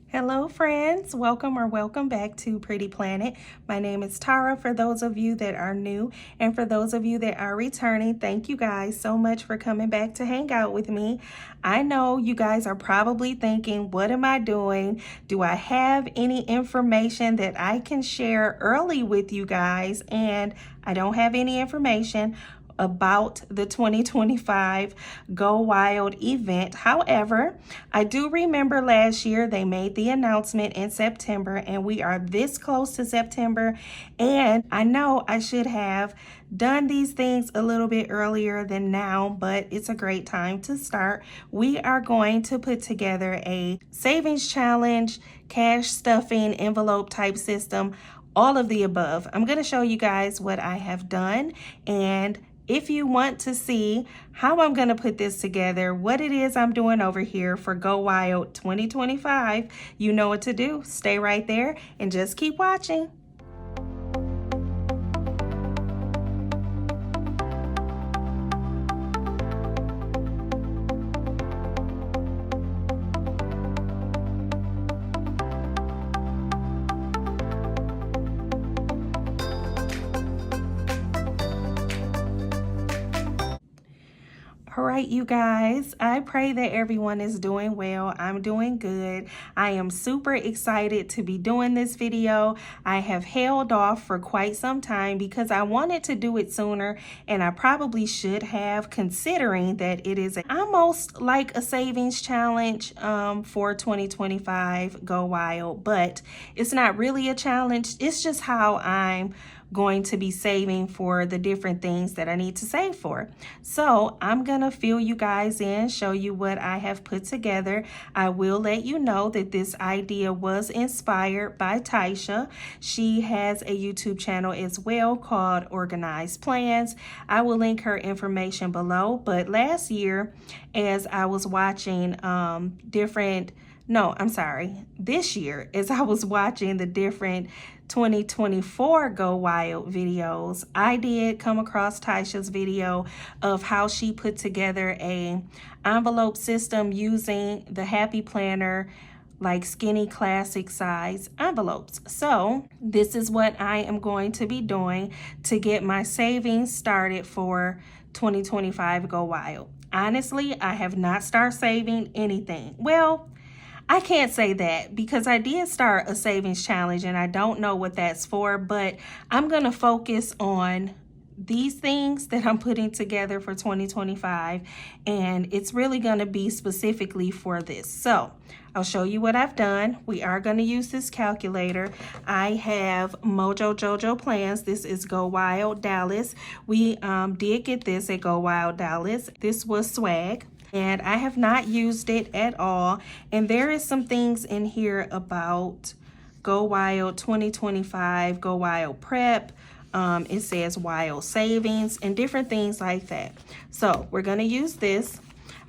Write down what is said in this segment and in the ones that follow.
Hello friends, welcome back to Pretty Planet. My name is Tara for those of you that are new, and for those of you that are returning, thank you guys so much for coming back to hang out with me. I know you guys are probably thinking, what am I doing? Do I have any information that I can share early with you guys? And I don't have any information about the 2025 Go Wild event. However, I do remember last year they made the announcement in September, and we are this close to September, and I know I should have done these things a little bit earlier than now, but it's a great time to start. We are going to put together a savings challenge, cash stuffing envelope type system, all of the above. I'm going to show you guys what I have done, and if you want to see how I'm going to put this together, what it is I'm doing over here for Go Wild 2025, you know what to do. Stay right there and just keep watching. All right, you guys, I pray that everyone is doing well. I'm doing good. I am super excited to be doing this video. I have held off for quite some time because I wanted to do it sooner, and I probably should have, considering that it is almost like a savings challenge for 2025 Go Wild, but it's not really a challenge. It's just how I'm going to be saving for the different things that I need to save for. So I'm gonna fill you guys in, show you what I have put together. I will let you know that this idea was inspired by Tysha. She has a YouTube channel as well called Organized Plans. I will link her information below, but last year as I was watching this year as I was watching the different 2024 Go Wild videos, I did come across Tysha's video of how she put together a envelope system using the Happy Planner, like skinny classic size envelopes. So this is what I am going to be doing to get my savings started for 2025 Go Wild. Honestly, I have not started saving anything. Well, I can't say that because I did start a savings challenge and I don't know what that's for, but I'm going to focus on these things that I'm putting together for 2025, and it's really going to be specifically for this. So I'll show you what I've done. We are going to use this calculator. I have Mojo Jojo Plans. This is Go Wild Dallas. We did get this at Go Wild Dallas. This was swag, and I have not used it at all. And there is some things in here about Go Wild 2025, Go Wild Prep. It says Wild Savings and different things like that. So we're going to use this.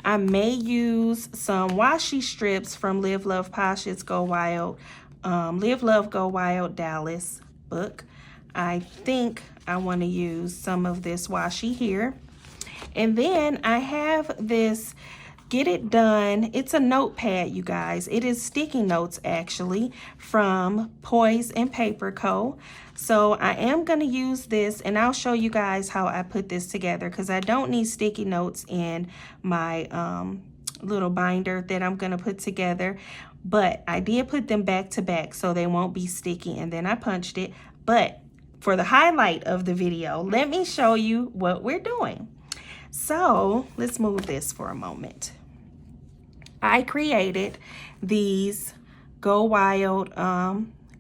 I may use some washi strips from Live Love Posh's Go Wild, Live Love Go Wild Dallas book. I think I want to use some of this washi here. And then I have this Get It Done. It's a notepad, you guys. It is sticky notes actually from Poise and Paper Co. So I am going to use this, and I'll show you guys how I put this together because I don't need sticky notes in my little binder that I'm going to put together. But I did put them back to back so they won't be sticky, and then I punched it. But for the highlight of the video, let me show you what we're doing. So let's move this for a moment. I created these Go Wild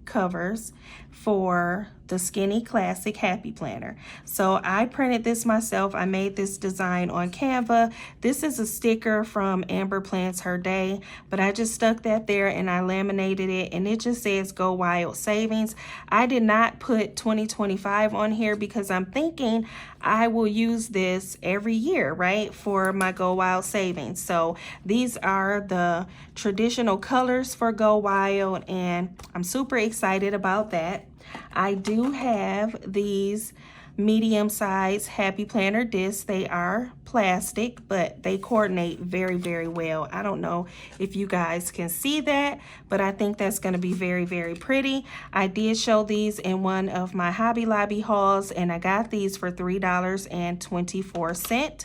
covers for the Skinny Classic Happy Planner. So I printed this myself. I made this design on Canva. This is a sticker from Amber Plans Her Day, but I just stuck that there and I laminated it, and it just says Go Wild Savings. I did not put 2025 on here because I'm thinking I will use this every year, right, for my Go Wild Savings. So these are the traditional colors for Go Wild, and I'm super excited about that. I do have these medium size Happy Planner discs. They are plastic, but they coordinate very, very well. I don't know if you guys can see that, but I think that's going to be very, very pretty. I did show these in one of my Hobby Lobby hauls, and I got these for $3.24.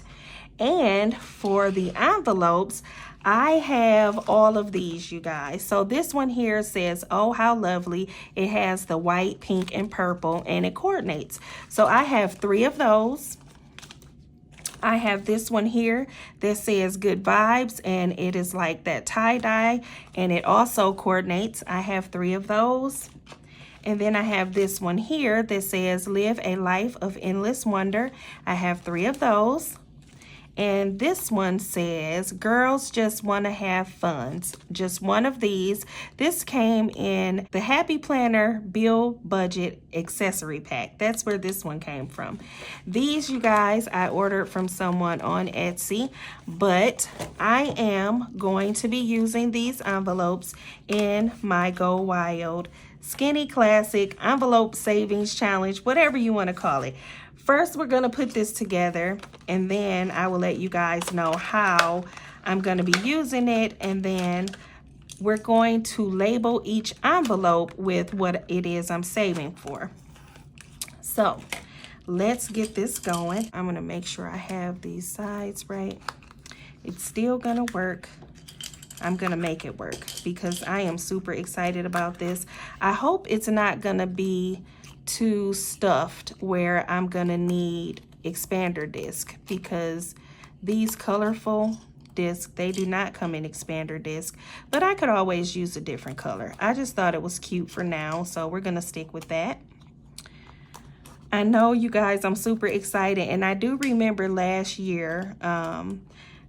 And for the envelopes, I have all of these, you guys. So this one here says, "Oh, how lovely." It has the white, pink, and purple, and it coordinates. So I have 3 of those. I have this one here that says "Good Vibes," and it is like that tie-dye, and it also coordinates. I have 3 of those. And then I have this one here that says "Live a Life of Endless Wonder." I have 3 of those. And this one says "Girls Just Want to Have Fun." Just one of these. This came in the Happy Planner Bill Budget Accessory Pack. That's where this one came from. These, you guys, I ordered from someone on Etsy, but I am going to be using these envelopes in my Go Wild Skinny Classic Envelope Savings Challenge, whatever you want to call it. First, we're going to put this together, and then I will let you guys know how I'm going to be using it, and then we're going to label each envelope with what it is I'm saving for. So, let's get this going. I'm going to make sure I have these sides right. It's still going to work. I'm going to make it work because I am super excited about this. I hope it's not going to be too stuffed where I'm gonna need expander disc, because these colorful discs, they do not come in expander disc, but I could always use a different color. I just thought it was cute for now, so we're gonna stick with that. I know, you guys, I'm super excited, and I do remember last year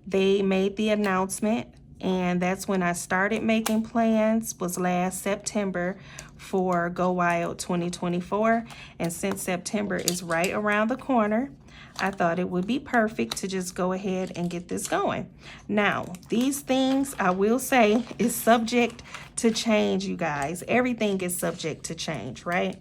they made the announcement, and that's when I started making plans, was last September, for Go Wild 2024. And since September is right around the corner, I thought it would be perfect to just go ahead and get this going. Now, these things, I will say, is subject to change, you guys. Everything is subject to change, right?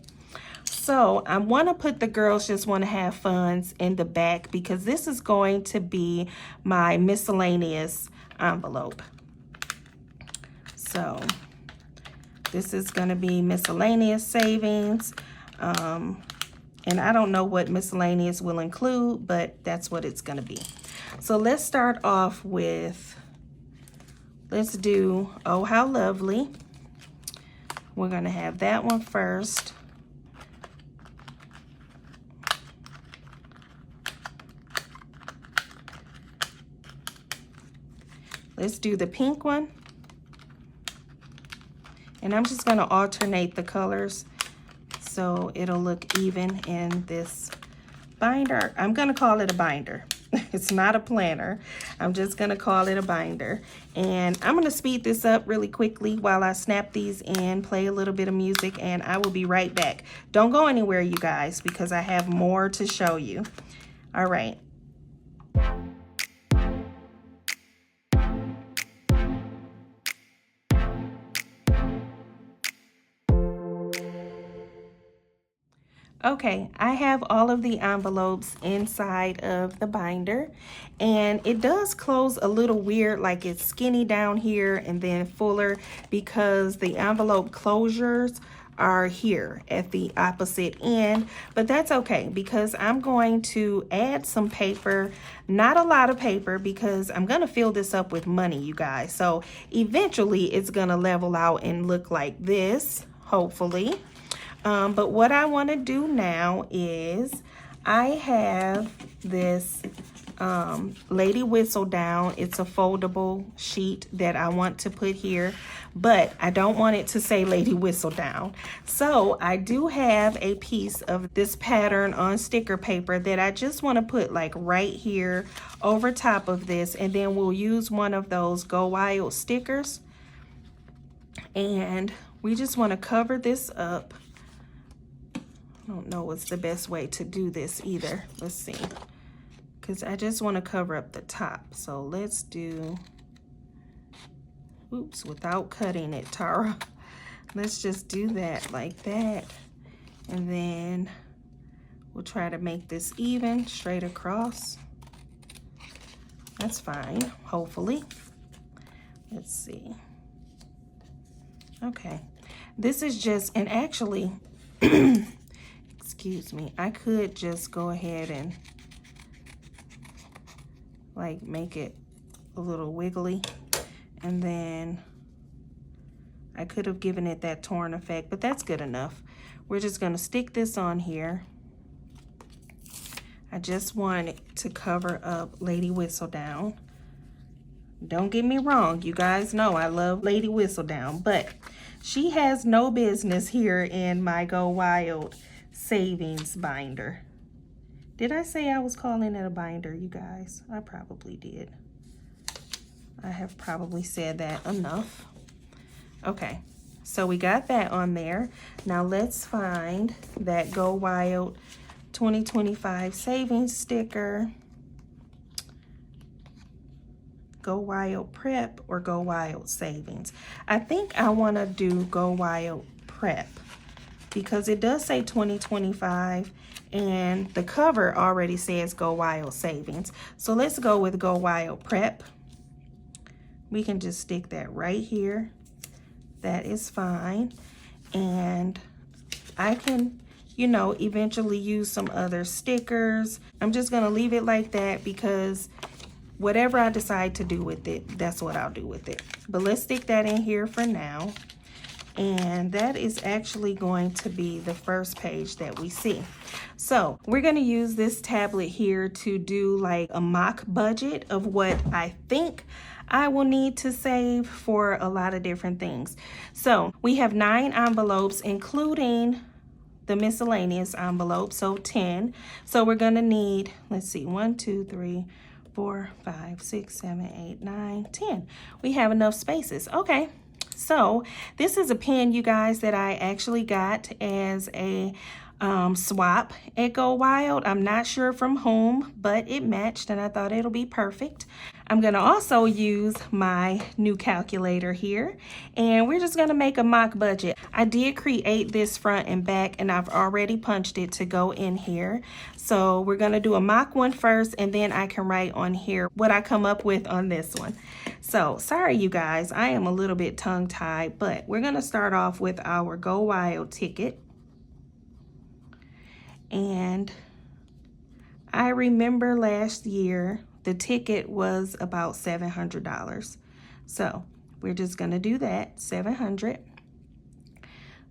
So I want to put the "Girls Just Want to Have Fun" in the back, because this is going to be my miscellaneous envelope. So this is going to be miscellaneous savings. And I don't know what miscellaneous will include, but that's what it's going to be. So let's start off with, let's do "Oh, How Lovely." We're going to have that one first. Let's do the pink one. And I'm just going to alternate the colors so it'll look even in this binder. I'm going to call it a binder. It's not a planner. I'm just going to call it a binder. And I'm going to speed this up really quickly while I snap these in, play a little bit of music, and I will be right back. Don't go anywhere, you guys, because I have more to show you. All right. Okay, I have all of the envelopes inside of the binder, and it does close a little weird, like it's skinny down here and then fuller, because the envelope closures are here at the opposite end, but that's okay because I'm going to add some paper, not a lot of paper, because I'm going to fill this up with money, you guys. So eventually it's going to level out and look like this, hopefully. But what I want to do now is I have this Lady Whistle Down. It's a foldable sheet that I want to put here, but I don't want it to say Lady Whistle Down. So I do have a piece of this pattern on sticker paper that I just want to put like right here over top of this, and then we'll use one of those Go Wild stickers, and we just want to cover this up. I don't know what's the best way to do this either. Let's see. Because I just want to cover up the top. So let's do, oops, without cutting it, Tara. Let's just do that like that. And then We'll try to make this even, straight across. That's fine, hopefully. Let's see. Okay, this is just, and actually, excuse me, I could just go ahead and like make it a little wiggly, and then I could have given it that torn effect, but that's good enough. We're just gonna stick this on here. I just want it to cover up Lady Whistledown. Don't get me wrong, you guys know I love Lady Whistledown, but she has no business here in my Go Wild savings binder. Did I say I was calling it a binder, you guys? I probably did. I have probably said that enough. Okay, so we got that on there. Now let's find that Go Wild 2025 savings sticker. Go Wild Prep or Go Wild Savings. I think I want to do Go Wild Prep because it does say 2025 and the cover already says Go Wild Savings. So let's go with Go Wild Prep. We can just stick that right here. That is fine. And I can, you know, eventually use some other stickers. I'm just going to leave it like that because whatever I decide to do with it, that's what I'll do with it. But let's stick that in here for now. And that is actually going to be the first page that we see. So we're going to use this tablet here to do like a mock budget of what I think I will need to save for a lot of different things. So we have 9 envelopes, including the miscellaneous envelope, so 10. So we're going to need, let's see, 1, 2, 3, 4, 5, 6, 7, 8, 9, 10. We have enough spaces. Okay, so this is a pen, you guys, that I actually got as a swap at Go Wild. I'm not sure from whom, but it matched and I thought it'll be perfect. I'm gonna also use my new calculator here and we're just gonna make a mock budget. I did create this front and back and I've already punched it to go in here. So we're gonna do a mock one first and then I can write on here what I come up with on this one. So sorry you guys, I am a little bit tongue-tied, but we're gonna start off with our Go Wild ticket. And I remember last year, the ticket was about $700. So we're just gonna do that, 700.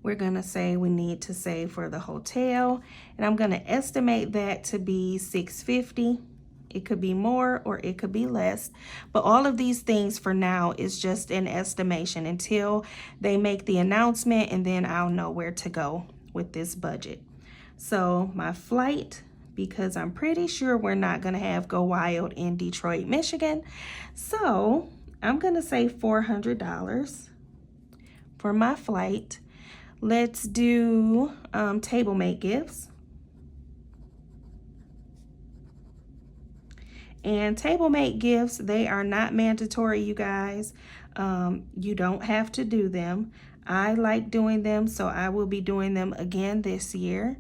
We're gonna say we need to save for the hotel, and I'm gonna estimate that to be $650. It could be more or it could be less, but all of these things for now is just an estimation until they make the announcement, and then I'll know where to go with this budget. So my flight, because I'm pretty sure we're not gonna have Go Wild in Detroit, Michigan. So I'm gonna say $400 for my flight. Let's do table mate gifts. And table mate gifts, they are not mandatory, you guys. You don't have to do them. I like doing them, so I will be doing them again this year.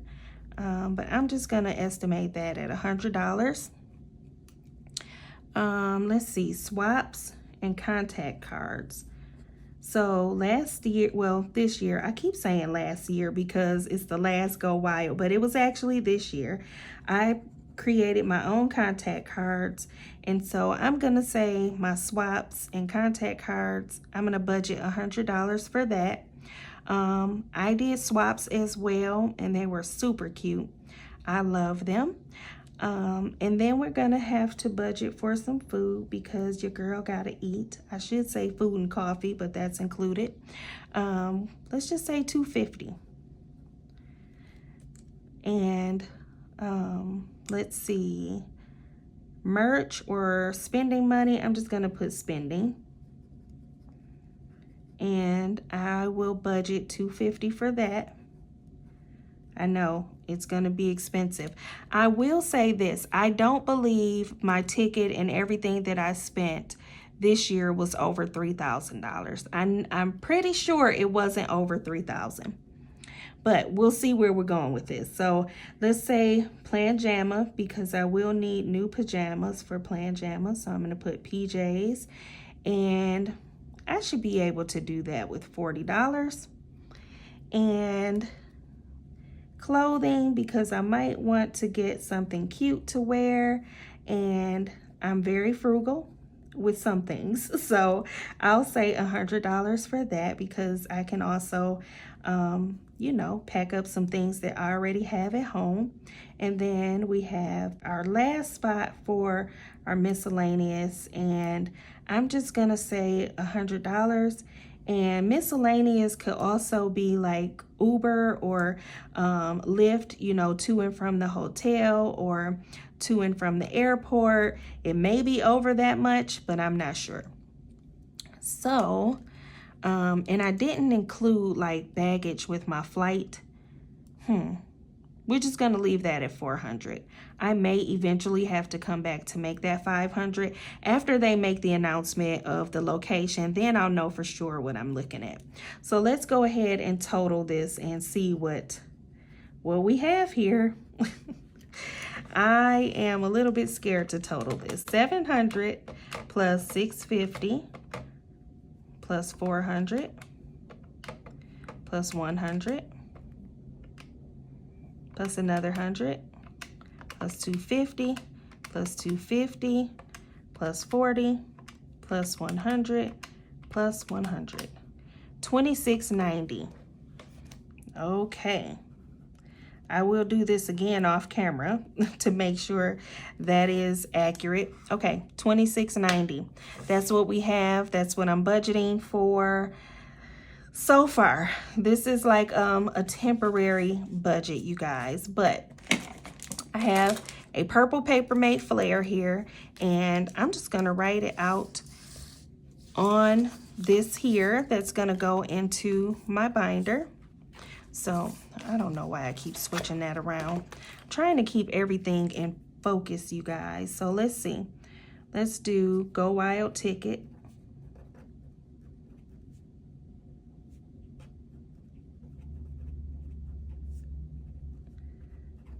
But I'm just gonna estimate that at $100. Let's see, swaps and contact cards. So last year, well, this year, I keep saying last year because it's the last Go Wild, but it was actually this year. I created my own contact cards, and so I'm gonna say my swaps and contact cards, I'm gonna budget $100 for that. I did swaps as well, and they were super cute. I love them. And then we're gonna have to budget for some food because your girl gotta eat. I should say food and coffee, but that's included. Let's just say $250. And let's see, merch or spending money, I'm just gonna put spending. And I will budget $250 for that. I know it's gonna be expensive. I will say this, I don't believe my ticket and everything that I spent this year was over $3,000. I'm pretty sure it wasn't over $3,000. but we'll see where we're going with this. So let's say Planjama, because I will need new pajamas for Planjama. So I'm going to put PJs, and I should be able to do that with $40. And clothing, because I might want to get something cute to wear, and I'm very frugal with some things, so I'll say $100 for that, because I can also you know, pack up some things that I already have at home. And then we have our last spot for our miscellaneous, and I'm just gonna say $100. And miscellaneous could also be like Uber or Lyft, you know, to and from the hotel or to and from the airport. It may be over that much, but I'm not sure. So, and I didn't include like baggage with my flight. We're just gonna leave that at 400. I may eventually have to come back to make that 500 after they make the announcement of the location. Then I'll know for sure what I'm looking at. So let's go ahead and total this and see what we have here. I am a little bit scared to total this. 700 plus 650 plus 400 plus 100 plus another 100 plus 250 plus 250 plus 40 plus 100 plus 100. $26.90. Okay. I will do this again off camera to make sure that is accurate. Okay, $26.90. That's what we have. That's what I'm budgeting for so far. This is like a temporary budget, you guys, but I have a purple paper mate flare here, and I'm just gonna write it out on this here that's gonna go into my binder. So I don't know why I keep switching that around. I'm trying to keep everything in focus, you guys. So let's see. Let's do Go Wild ticket.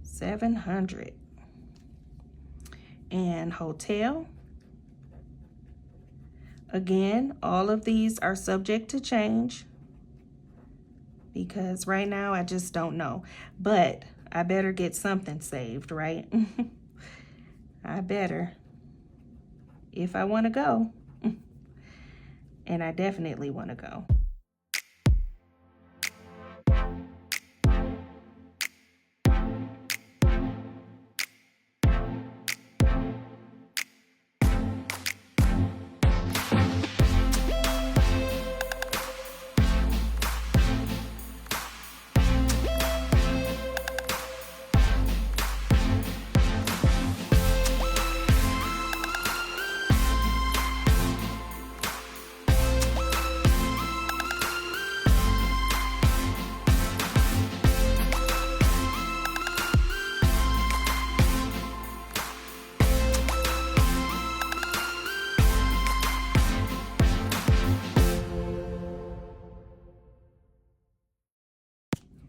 $700. And hotel. Again, all of these are subject to change, because right now I just don't know. But I better get something saved, right? I better, if I want to go. And I definitely want to go.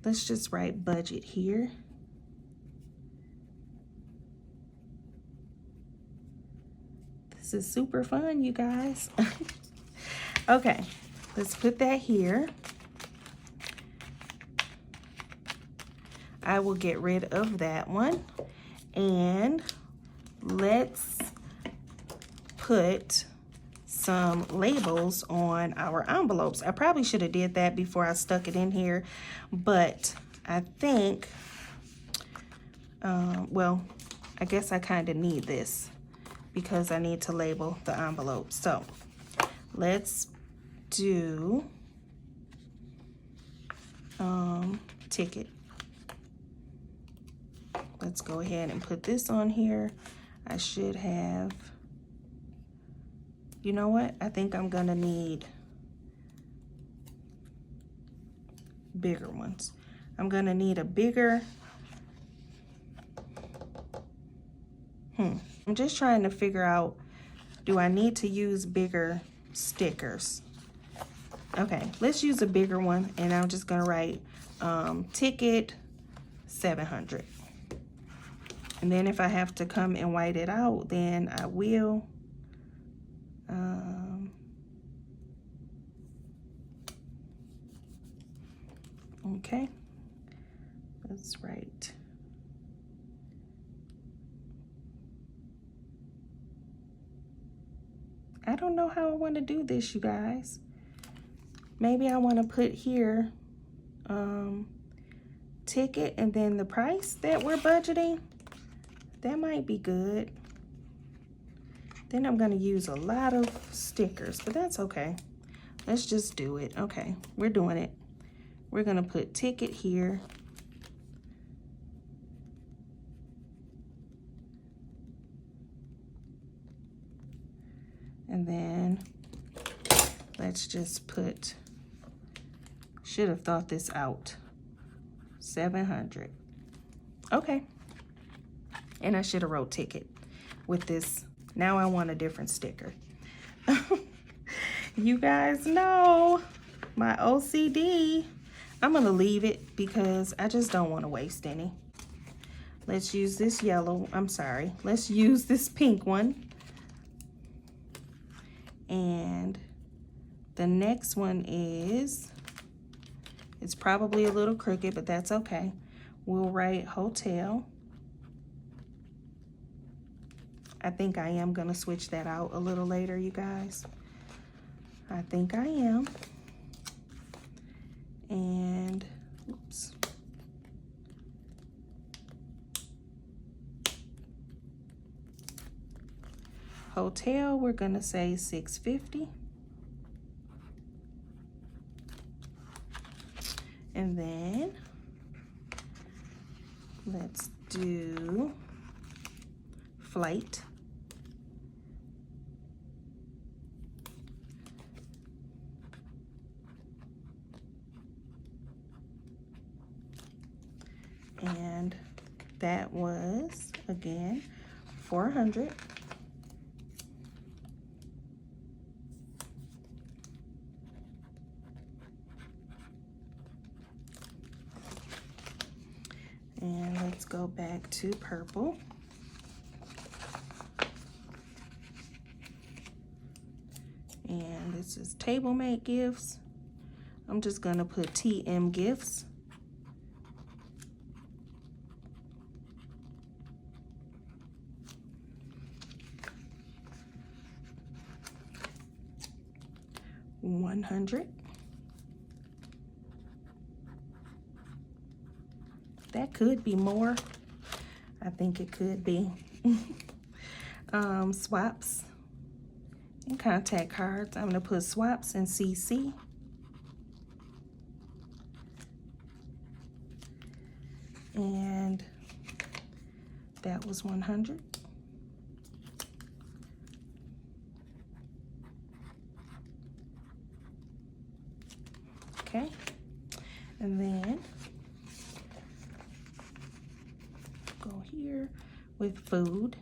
Let's just write budget here. This is super fun, you guys. Okay, let's put that here. I will get rid of that one. And let's put some labels on our envelopes. I probably should have did that before I stuck it in here, but I think, well, I guess I kind of need this because I need to label the envelopes. So let's do ticket. Let's go ahead and put this on here. I should have, you know what? I think I'm gonna need bigger ones. I'm gonna need a bigger, I'm just trying to figure out, do I need to use bigger stickers? Okay, let's use a bigger one, and I'm just gonna write ticket 700. And then if I have to come and white it out, then I will. Okay, let's write. I don't know how I want to do this, you guys. Maybe I want to put here ticket and then the price that we're budgeting. That might be good. Then I'm going to use a lot of stickers, but that's okay. Let's just do it. Okay, we're doing it. We're going to put ticket here. And then let's just put, should have thought this out, 700. Okay. And I should have wrote ticket with this. Now I want a different sticker. You guys know my OCD. I'm gonna leave it because I just don't want to waste any. Let's use this yellow, I'm sorry. Let's use this pink one. And the next one is, it's probably a little crooked, but that's okay. We'll write hotel. I think I am gonna switch that out a little later, you guys. I think I am. And, oops. Hotel, we're gonna say 650. And then let's do flight. And that was, again, 400. And let's go back to purple. And this is table mate gifts. I'm just gonna put TM gifts. $100. That could be more. I think it could be. Swaps and contact cards. I'm gonna put swaps and CC. And that was 100. Okay, and then go here with food.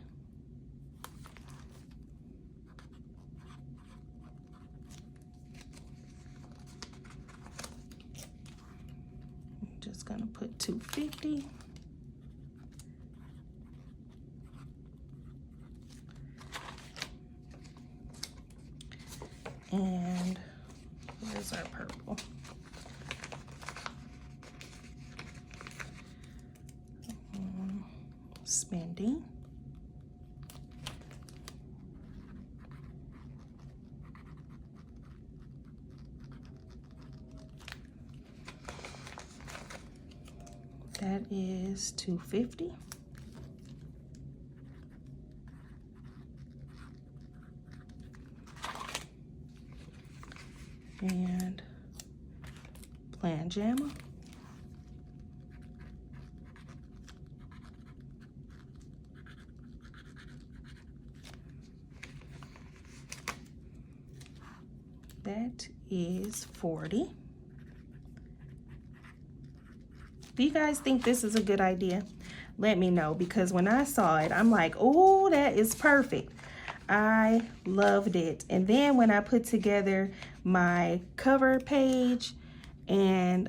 I'm just gonna put 250. And where's our purple? Spending. That is 250. And plan jamma. That is 40. Do you guys think this is a good idea? Let me know, because when I saw it, I'm like, oh, that is perfect. I loved it. And then when I put together my cover page and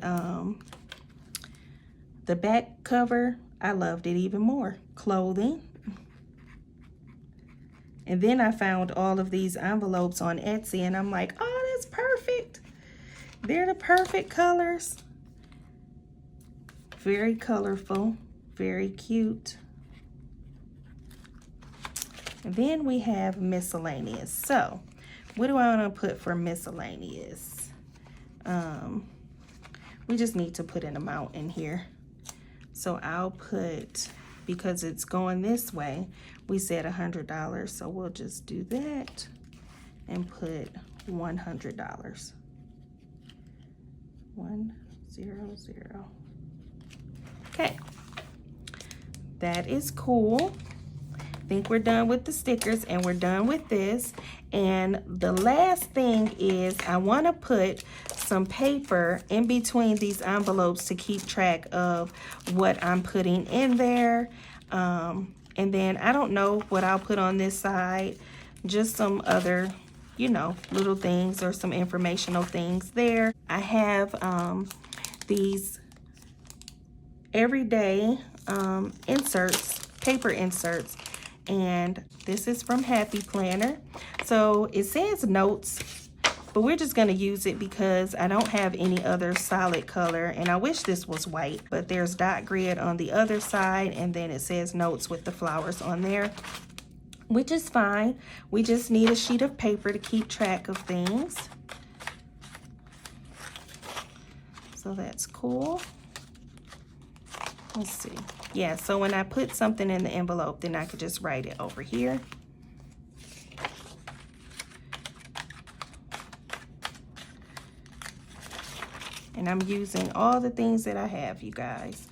the back cover, I loved it even more. Clothing. And then I found all of these envelopes on Etsy and I'm like, oh, that's perfect. They're the perfect colors. Very colorful, very cute. And then we have miscellaneous. So what do I want to put for miscellaneous? We just need to put an amount in here. So I'll put, because it's going this way, we said $100. So we'll just do that and put $100. 100. Okay, that is cool. I think we're done with the stickers and we're done with this. And the last thing is I want to put some paper in between these envelopes to keep track of what I'm putting in there. And then I don't know what I'll put on this side, just some other, you know, little things or some informational things there. I have these everyday inserts, paper inserts, and this is from Happy Planner. So it says notes, but we're just going to use it because I don't have any other solid color, and I wish this was white, but there's dot grid on the other side, and then it says notes with the flowers on there, which is fine. We just need a sheet of paper to keep track of things. So that's cool. Let's see. Yeah, so when I put something in the envelope, then I could just write it over here. And I'm using all the things that I have, you guys.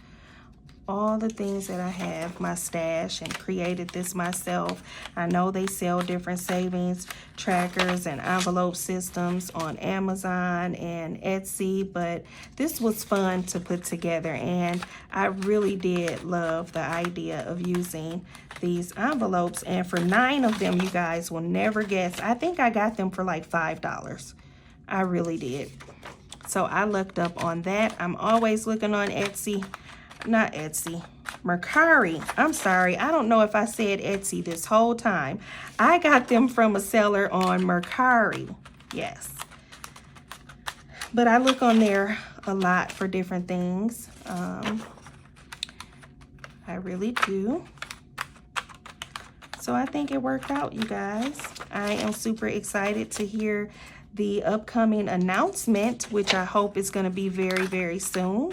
All the things that I have, my stash, and created this myself. I know they sell different savings trackers and envelope systems on Amazon and Etsy, but this was fun to put together, and I really did love the idea of using these envelopes. And for 9 of them, you guys will never guess, I think I got them for like $5. I really did. So I looked up on that. I'm always looking on Etsy. Not Etsy, Mercari. I'm sorry, I don't know if I said Etsy this whole time. I got them from a seller on Mercari, yes. But I look on there a lot for different things. I really do. So I think it worked out, you guys. I am super excited to hear the upcoming announcement, which I hope is going to be very, very soon,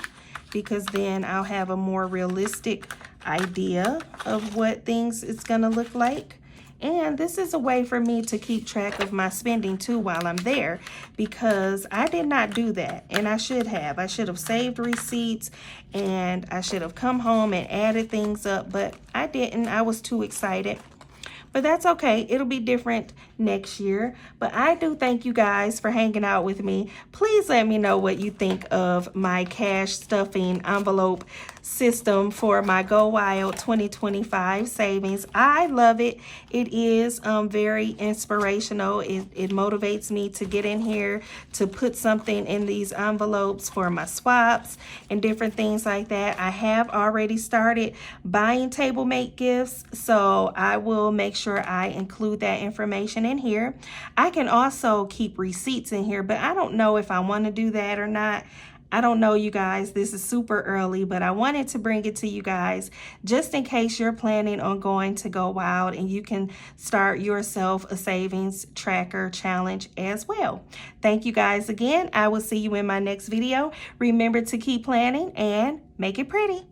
because then I'll have a more realistic idea of what things it's gonna look like. And this is a way for me to keep track of my spending too while I'm there, because I did not do that, and I should have. I should have saved receipts, and I should have come home and added things up, but I didn't. I was too excited. But that's okay. It'll be different next year. But I do thank you guys for hanging out with me. Please let me know what you think of my cash stuffing envelope system for my Go Wild 2025 savings. I love it. It is very inspirational. It motivates me to get in here to put something in these envelopes for my swaps and different things like that. I have already started buying table mate gifts, so I will make sure I include that information in here. I can also keep receipts in here, but I don't know if I want to do that or not. I don't know, you guys. This is super early, but I wanted to bring it to you guys just in case you're planning on going to Go Wild, and you can start yourself a savings tracker challenge as well. Thank you guys again. I will see you in my next video. Remember to keep planning and make it pretty.